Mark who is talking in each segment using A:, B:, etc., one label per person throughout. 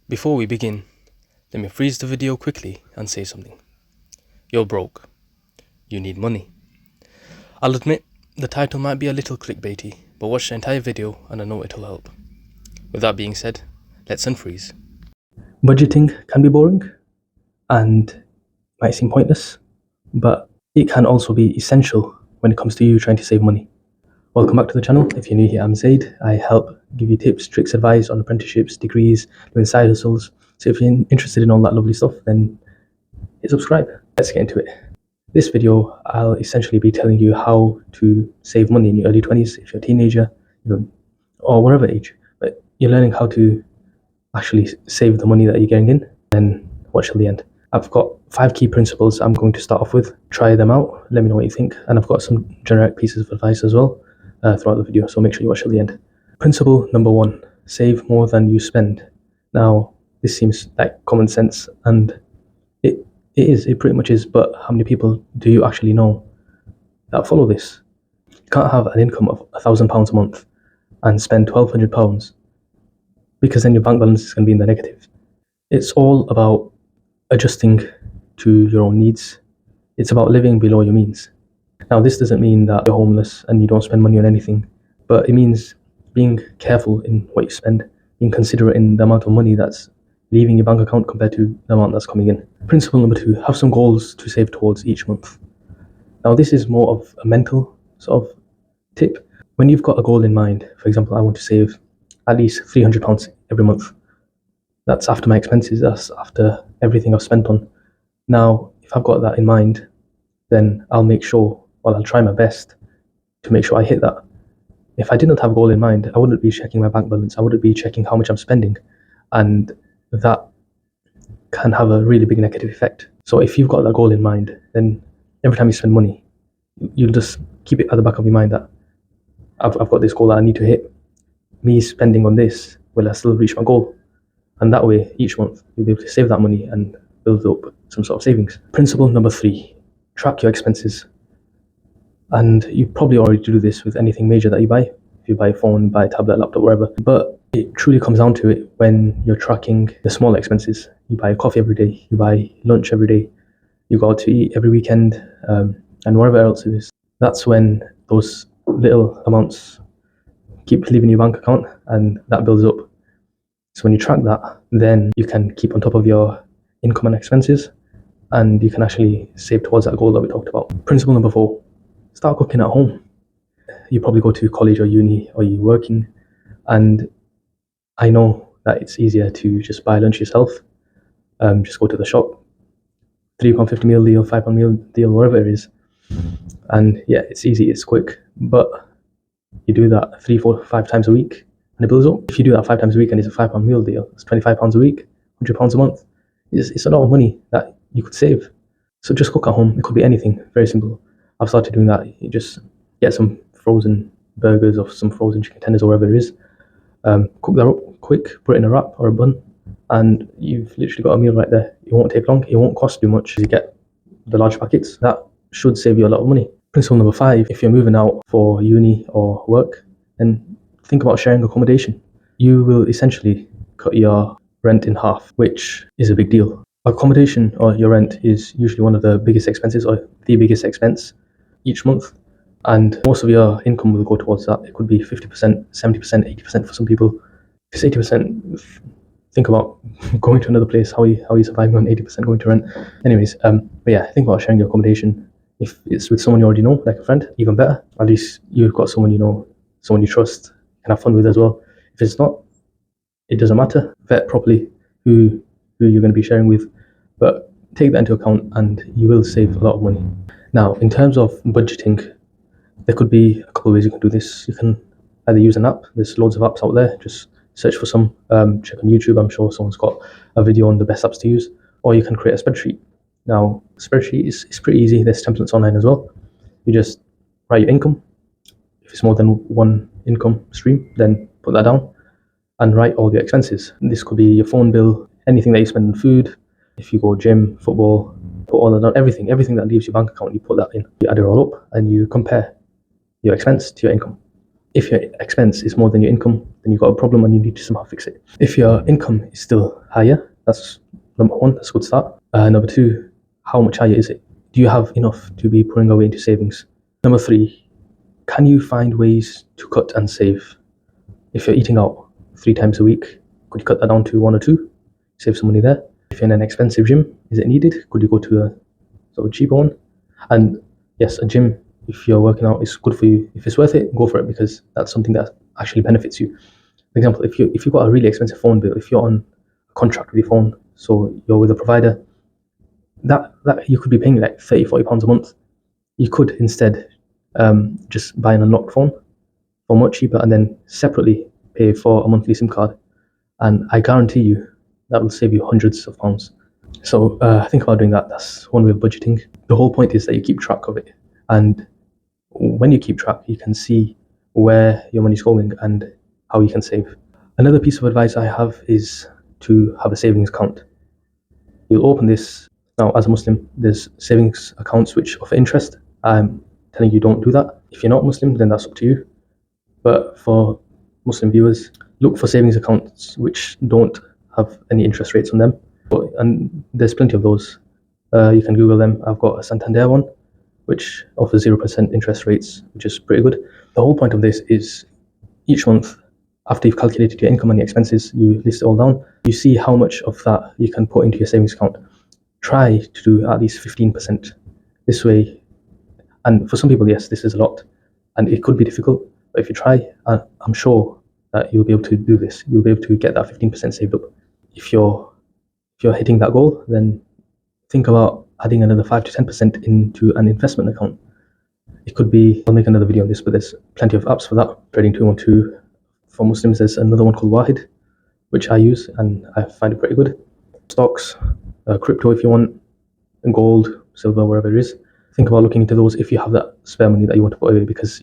A: Before we begin, let me freeze the video quickly and say something. You're broke. You need money. I'll admit, the title might be a little clickbaity, but watch the entire video and I know it'll help. With that being said, let's unfreeze. Budgeting can be boring and might seem pointless, but it can also be essential when it comes to you trying to save money. Welcome back to the channel. If you're new here, I'm Zaid. I help give you tips, tricks, advice on apprenticeships, degrees, doing side hustles. So if you're interested in all that lovely stuff, then hit subscribe. Let's get into it. This video, I'll essentially be telling you how to save money in your early 20s, if you're a teenager, or whatever age. But you're learning how to actually save the money that you're getting in, then watch till the end. I've got 5 key principles I'm going to start off with. Try them out, let me know what you think. And I've got some generic pieces of advice as well throughout the video, so make sure you watch till the end. Principle number 1, save more than you spend. Now, this seems like common sense, and it pretty much is, but how many people do you actually know that follow this? You can't have an income of £1,000 a month and spend £1,200, because then your bank balance is going to be in the negative. It's all about adjusting to your own needs. It's about living below your means. Now, this doesn't mean that you're homeless and you don't spend money on anything, but it means being careful in what you spend, being considerate in the amount of money that's leaving your bank account compared to the amount that's coming in. Principle number 2, have some goals to save towards each month. Now, this is more of a mental sort of tip. When you've got a goal in mind, for example, I want to save at least £300 every month. That's after my expenses, that's after everything I've spent on. Now, if I've got that in mind, then I'll make sure, I'll try my best to make sure I hit that. If I didn't have a goal in mind, I wouldn't be checking my bank balance, I wouldn't be checking how much I'm spending, and that can have a really big negative effect. So if you've got that goal in mind, then every time you spend money, you'll just keep it at the back of your mind that I've got this goal that I need to hit. Me spending on this, will I still reach my goal? And that way, each month, you'll be able to save that money and build up some sort of savings. Principle number 3, track your expenses. And you probably already do this with anything major that you buy. If you buy a phone, buy a tablet, laptop, whatever. But it truly comes down to it when you're tracking the smaller expenses. You buy coffee every day, you buy lunch every day, you go out to eat every weekend, and whatever else it is. That's when those little amounts keep leaving your bank account, and that builds up. So when you track that, then you can keep on top of your income and expenses, and you can actually save towards that goal that we talked about. Principle number 4, start cooking at home. You probably go to college or uni, or you're working, and I know that it's easier to just buy lunch yourself. Just go to the shop, £3.50 meal deal, £5 meal deal, whatever it is, and yeah, it's easy, it's quick. But you do that 3, 4, 5 times a week, and it builds up. If you do that 5 times a week and it's a £5 meal deal, it's £25 a week, £100 a month. It's a lot of money that you could save. So just cook at home. It could be anything, very simple. I've started doing that. You just get some frozen burgers or some frozen chicken tenders or whatever it is. Cook that up quick, put it in a wrap or a bun, and you've literally got a meal right there. It won't take long, it won't cost too much. You get the large packets. That should save you a lot of money. Principle number 5, if you're moving out for uni or work, then think about sharing accommodation. You will essentially cut your rent in half, which is a big deal. Accommodation or your rent is usually one of the biggest expenses, or the biggest expense each month, and most of your income will go towards that. It could be 50%, 70%, 80% for some people. If it's 80%, think about going to another place. How are you surviving on 80% going to rent? Anyways, but yeah, think about sharing your accommodation. If it's with someone you already know, like a friend, even better. At least you've got someone you know, someone you trust, you can have fun with as well. If it's not, it doesn't matter. Vet properly who you're going to be sharing with, but take that into account and you will save a lot of money. Now, in terms of budgeting, there could be a couple of ways you can do this. You can either use an app. There's loads of apps out there. Just search for some, check on YouTube. I'm sure someone's got a video on the best apps to use. Or you can create a spreadsheet. Now, spreadsheet is pretty easy. There's templates online as well. You just write your income. If it's more than one income stream, then put that down and write all your expenses. This could be your phone bill, anything that you spend on food. If you go gym, football, put all that down. Everything that leaves your bank account, you put that in. You add it all up and you compare your expense to your income. If your expense is more than your income, then you've got a problem and you need to somehow fix it. If your income is still higher? That's number one. That's a good start. Number two, how much higher is it? Do you have enough to be putting away into savings? Number three, can you find ways to cut and save? If you're eating out 3 times a week, could you cut that down to 1 or 2? Save some money there. If you're in an expensive gym, is it needed? Could you go to a sort of cheaper one? And yes, a gym, if you're working out, is good for you. If it's worth it, go for it, because that's something that actually benefits you. For example, if you've got a really expensive phone bill, if you're on a contract with your phone, so you're with a provider, that you could be paying like £30-40 a month. You could instead just buy an unlocked phone for much cheaper and then separately pay for a monthly SIM card. And I guarantee you that will save you hundreds of pounds. So think about doing that. That's one way of budgeting. The whole point is that you keep track of it. And when you keep track, you can see where your money's going and how you can save. Another piece of advice I have is to have a savings account. You'll open this. Now, as a Muslim, there's savings accounts which offer interest. I'm telling you, don't do that. If you're not Muslim, then that's up to you. But for Muslim viewers, look for savings accounts which don't have any interest rates on them. And there's plenty of those. You can Google them. I've got a Santander one, which offers 0% interest rates, which is pretty good. The whole point of this is each month, after you've calculated your income and your expenses, you list it all down. You see how much of that you can put into your savings account. Try to do at least 15%. This way, and for some people, yes, this is a lot, and it could be difficult, but if you try, I'm sure that you'll be able to do this. You'll be able to get that 15% saved up. If you're hitting that goal, then think about adding another 5 to 10% into an investment account. It could be, I'll make another video on this, but there's plenty of apps for that. Trading 212. For Muslims, there's another one called Wahid, which I use, and I find it pretty good. Stocks, crypto if you want, and gold, silver, wherever it is. Think about looking into those if you have that spare money that you want to put away, because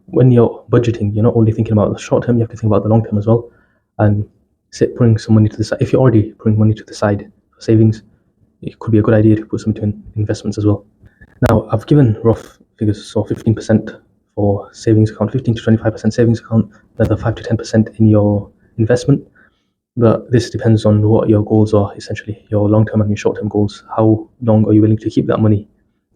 A: when you're budgeting, you're not only thinking about the short term, you have to think about the long term as well. And putting some money to the side. If you're already putting money to the side for savings, it could be a good idea to put some into investments as well. Now, I've given rough figures, so 15% for savings account, 15 to 25% savings account, another 5 to 10% in your investment. But this depends on what your goals are, essentially, your long-term and your short-term goals. How long are you willing to keep that money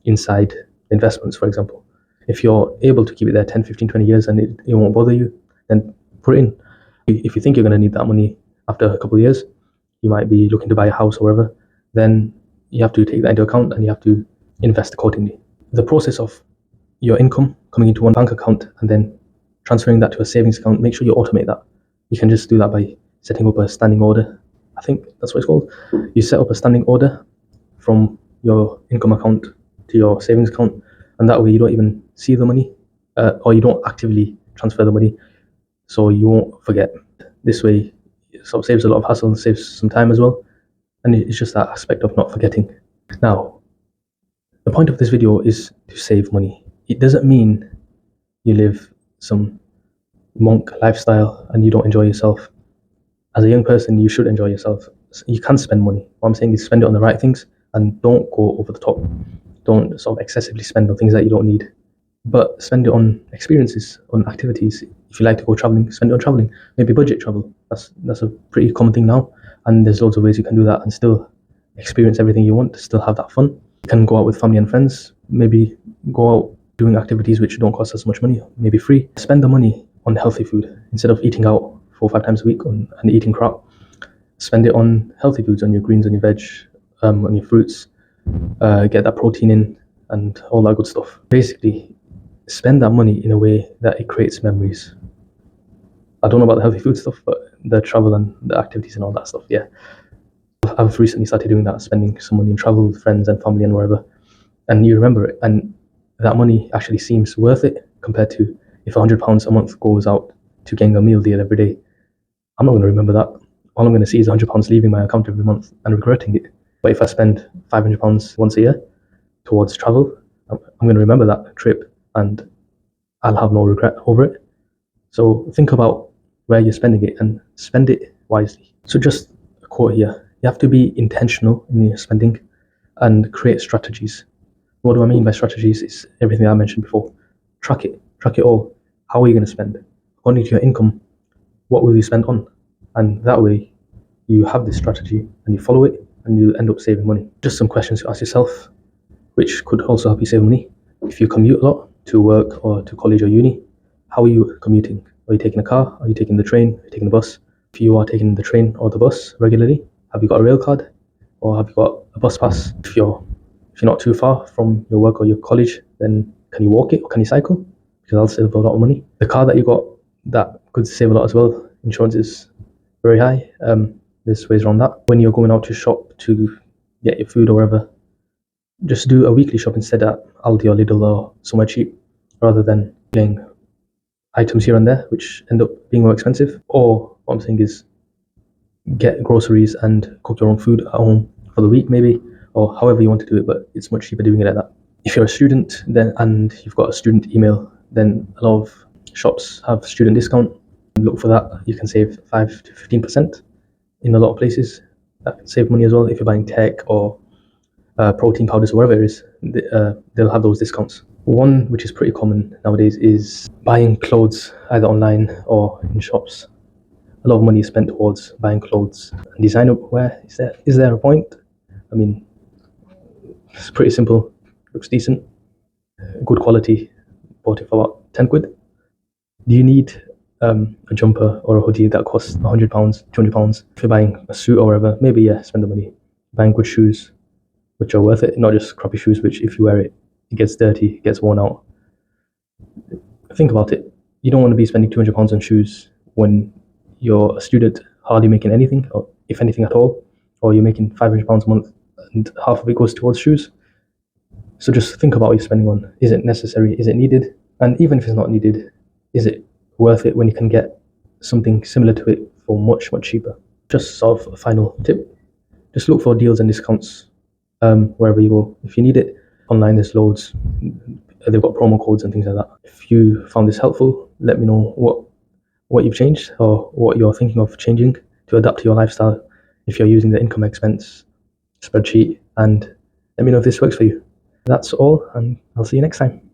A: inside investments, for example? If you're able to keep it there 10, 15, 20 years and it won't bother you, then put it in. If you think you're going to need that money after a couple of years, you might be looking to buy a house or whatever, then you have to take that into account and you have to invest accordingly. The process of your income coming into one bank account and then transferring that to a savings account, make sure you automate that. You can just do that by setting up a standing order. I think that's what it's called. You set up a standing order from your income account to your savings account, and that way you don't even see the money, or you don't actively transfer the money, so you won't forget. This way it sort of saves a lot of hassle and saves some time as well, and it's just that aspect of not forgetting. Now, the point of this video is to save money. It doesn't mean you live some monk lifestyle and you don't enjoy yourself. As a young person, you should enjoy yourself. You can spend money. What I'm saying is spend it on the right things and don't go over the top. Don't sort of excessively spend on things that you don't need. But spend it on experiences, on activities. If you like to go traveling, spend it on traveling. Maybe budget travel. That's a pretty common thing now. And there's loads of ways you can do that and still experience everything you want, still have that fun. You can go out with family and friends. Maybe go out doing activities which don't cost as much money, maybe free. Spend the money on healthy food instead of eating out 4 or 5 times a week and eating crap. Spend it on healthy foods, on your greens, on your veg, on your fruits. Get that protein in and all that good stuff. Basically, spend that money in a way that it creates memories. I don't know about the healthy food stuff, but the travel and the activities and all that stuff, yeah. I've recently started doing that, spending some money on travel with friends and family and wherever. And you remember it, and that money actually seems worth it compared to if £100 a month goes out to getting a meal deal every day. I'm not going to remember that. All I'm going to see is £100 leaving my account every month and regretting it. But if I spend £500 once a year towards travel, I'm going to remember that trip and I'll have no regret over it. So think about where you're spending it and spend it wisely. So just a quote here. You have to be intentional in your spending and create strategies. What do I mean by strategies? It's everything I mentioned before. Track it all. How are you going to spend? According to your income, what will you spend on? And that way, you have this strategy and you follow it and you end up saving money. Just some questions to ask yourself, which could also help you save money. If you commute a lot to work or to college or uni, how are you commuting? Are you taking a car? Are you taking the train? Are you taking the bus? If you are taking the train or the bus regularly, have you got a rail card or have you got a bus pass? If you're not too far from your work or your college, then can you walk it or can you cycle? Because that'll save a lot of money. The car that you got, that could save a lot as well. Insurance is very high. There's ways around that. When you're going out to shop to get your food or whatever, just do a weekly shop instead at Aldi or Lidl or somewhere cheap, rather than getting items here and there, which end up being more expensive. Or what I'm saying is get groceries and cook your own food at home for the week maybe, or however you want to do it, but it's much cheaper doing it like that. If you're a student then and you've got a student email, then a lot of shops have student discount. Look for that. You can save 5 to 15% in a lot of places. That can save money as well if you're buying tech or protein powders or whatever it is. They'll have those discounts. One which is pretty common nowadays is buying clothes either online or in shops. A lot of money is spent towards buying clothes and designer wear. Is there a point? I mean, it's pretty simple. Looks decent, good quality. Bought it for about 10 quid. Do you need a jumper or a hoodie that costs £100, £200? If you're buying a suit or whatever, maybe yeah, spend the money. Buying good shoes, which are worth it, not just crappy shoes, which if you wear it, it gets dirty, it gets worn out. Think about it. You don't want to be spending £200 on shoes when you're a student, hardly making anything, or if anything at all, or you're making £500 a month and half of it goes towards shoes. So just think about what you're spending on. Is it necessary? Is it needed? And even if it's not needed, is it worth it when you can get something similar to it for much, much cheaper? Just sort of a final tip. Just look for deals and discounts wherever you go. If you need it, online there's loads. They've got promo codes and things like that. If you found this helpful, let me know what you've changed or what you're thinking of changing to adapt to your lifestyle. If you're using the income expense spreadsheet, and let me know if this works for you. That's all, and I'll see you next time.